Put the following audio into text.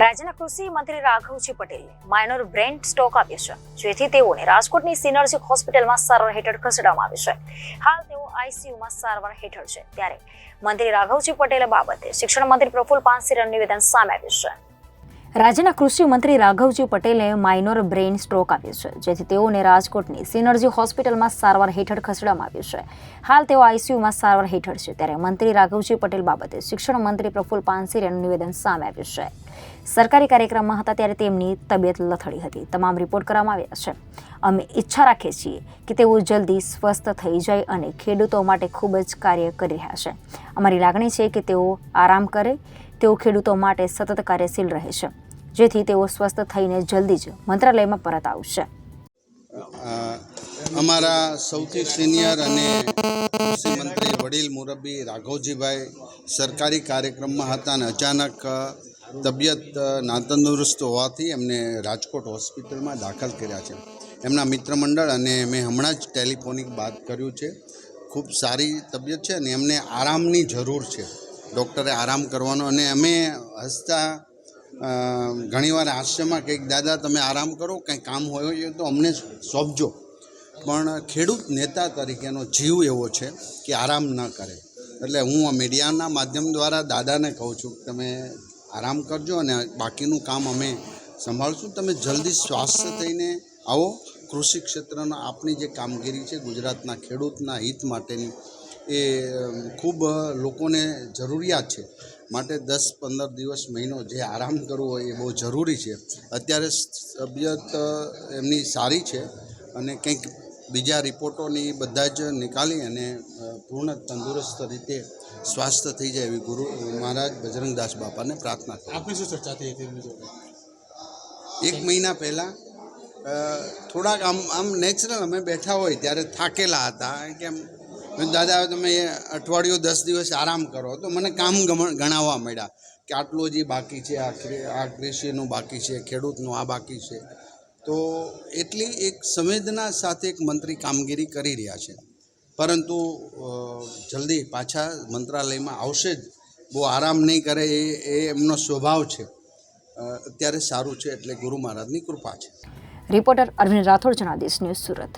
રાજ્યના કૃષિ મંત્રી રાઘવજી પટેલે માઇનોર બ્રેન સ્ટ્રોક આવ્યો છે, જેથી તેઓને રાજકોટની સિનર્જી હોસ્પિટલમાં સારવાર હેઠળ ખસેડવામાં આવ્યું છે। હાલ તેઓ આઈસીયુમાં સારવાર હેઠળ છે। ત્યારે મંત્રી રાઘવજી પટેલ બાબતે શિક્ષણ મંત્રી પ્રફુલ્લ પાનસેરીનું નિવેદન સામે આવ્યું છે। રાજ્યના કૃષિ મંત્રી રાઘવજી પટેલે માઇનોર બ્રેન સ્ટ્રોક આવ્યો છે, જેથી તેઓને રાજકોટની સિનર્જી હોસ્પિટલમાં સારવાર હેઠળ ખસેડવામાં આવ્યું છે। હાલ તેઓ આઈસીયુમાં સારવાર હેઠળ છે। ત્યારે મંત્રી રાઘવજી પટેલ બાબતે શિક્ષણ મંત્રી પ્રફુલ્લ પાનસેરીનું નિવેદન સામે આવ્યું છે। સરકારી કાર્યક્રમમાં હતા ત્યારે તેમની તબિયત લથડી હતી। તમામ રિપોર્ટ કરવામાં આવ્યા છે। અમે ઈચ્છા રાખીએ છીએ કે તેઓ જલ્દી સ્વસ્થ થઈ જાય અને ખેડૂતો માટે ખૂબ જ કાર્ય કરી રહ્યા છે। અમારી લાગણી છે કે તેઓ આરામ કરે, તેઓ ખેડૂતો માટે સતત કાર્યશીલ રહે છે, જેથી તેઓ સ્વસ્થ થઈને જલ્દી જ મંત્રાલયમાં પરત આવશે। અમારા સૌથી સિનિયર અને કૃષિ મંત્રી વડીલ મુરબ્બી રાઘવજીભાઈ સરકારી કાર્યક્રમમાં હતા અને અચાનક તબિયત નાતંદુરસ્ત હોવાથી એમને રાજકોટ હોસ્પિટલમાં દાખલ કર્યા છે। એમના મિત્ર મંડળ અને મેં હમણાં જ ટેલિફોનિક વાત કર્યું છે। ખૂબ સારી તબિયત છે અને એમને આરામની જરૂર છે, ડૉક્ટરે આરામ કરવાનો। અને અમે હસતા ઘણીવાર હાસ્યમાં કંઈક દાદા તમે આરામ કરો, કંઈ કામ હોય તો અમને સોંપજો, પણ ખેડૂત નેતા તરીકેનો જીવ એવો છે કે આરામ ન કરે। એટલે હું આ મીડિયાના માધ્યમ દ્વારા દાદાને કહું છું કે તમે આરામ કરજો અને બાકીનું કામ અમે સંભાળશું। તમે જલ્દી સ્વાસ્થ્ય થઈને આવો। કૃષિ ક્ષેત્રના આપની જે કામગીરી છે ગુજરાતના ખેડૂતના હિત માટેની, એ ખૂબ લોકોને જરૂરિયાત છે, માટે 10-15 દિવસ મહિનો જે આરામ કરવો હોય એ બહુ જરૂરી છે। અત્યારે તબિયત એમની સારી છે અને કંઈક બીજા રિપોર્ટોની બધા જ નિકાલી અને પૂર્ણ તંદુરસ્ત રીતે સ્વાસ્થ્ય થઈ જાય એવી ગુરુ મહારાજ બજરંગદાસ બાપાને પ્રાર્થના કરી। આપની શું ચર્ચા થઈ હતી? 1 મહિના પહેલાં થોડાક આમ નેચરલ અમે બેઠા હોય ત્યારે થાકેલા હતા કેમ દાદા તમે અઠવાડિયું 10 દિવસ આરામ કરો, તો મને કામ ગણાવવા મળ્યા કે આટલું જ બાકી છે, આ કૃષિનું બાકી છે, ખેડૂતનું આ બાકી છે। તો એટલી એક સંવેદના સાથે એક મંત્રી કામગીરી કરી રહ્યા છે, પરંતુ જલ્દી પાછા મંત્રાલયમાં આવશે જ। બહુ આરામ નહીં કરે એ એમનો સ્વભાવ છે। અત્યારે સારું છે એટલે ગુરુ મહારાજની કૃપા છે। Reporter Arvind Rathod, Janadesh news, Surat.